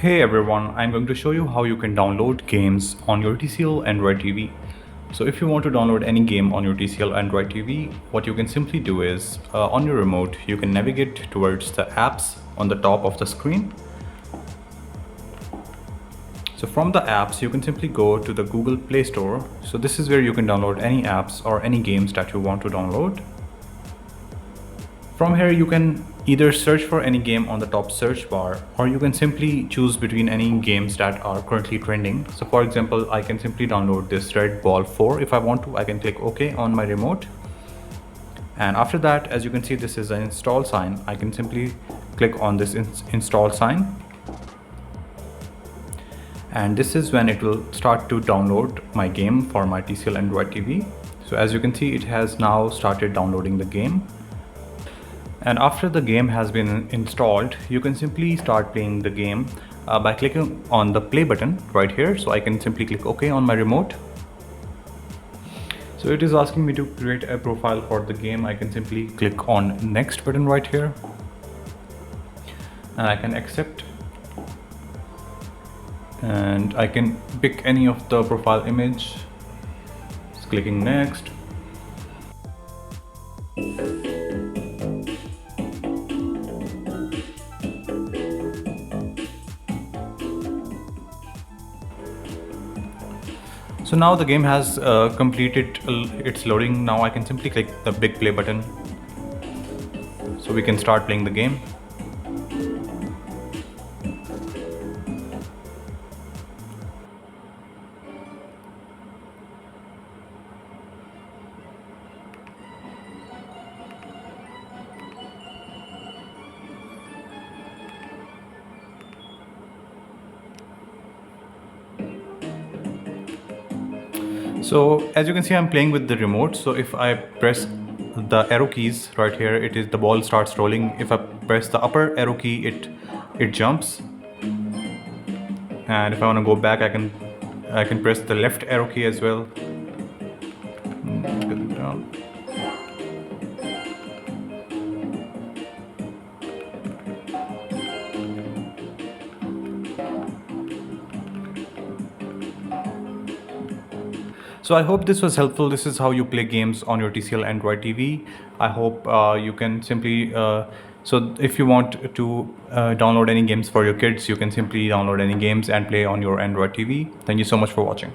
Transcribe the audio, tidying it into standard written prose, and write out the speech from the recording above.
Hey everyone, I'm going to show you how you can download games on your TCL Android TV. So if you want to download any game on your TCL Android TV, what you can simply do is on your remote, you can navigate towards the apps on the top of the screen. So from the apps, you can simply go to the Google Play Store. So this is where you can download any apps or any games that you want to download. From here, you can either search for any game on the top search bar, or you can simply choose between any games that are currently trending. So for example, I can simply download this Red Ball 4. If I want to, I can click OK on my remote. And after that, as you can see, this is an install sign. I can simply click on this install sign. And this is when it will start to download my game for my TCL Android TV. So as you can see, it has now started downloading the game. And after the game has been installed, you can simply start playing the game by clicking on the play button right here. So I can simply click OK on my remote. So it is asking me to create a profile for the game. I can simply click on next button right here, and I can accept, and I can pick any of the profile image. Just clicking next. So now the game has completed its loading. Now I can simply click the big play button so we can start playing the game. So as you can see, I'm playing with the remote. So if I press the arrow keys right here, the ball starts rolling. If I press the upper arrow key, it jumps. And if I want to go back, I can press the left arrow key as well. So I hope this was helpful. This is how you play games on your TCL Android TV. I hope you can simply, so if you want to download any games for your kids, you can simply download any games and play on your Android TV. Thank you so much for watching.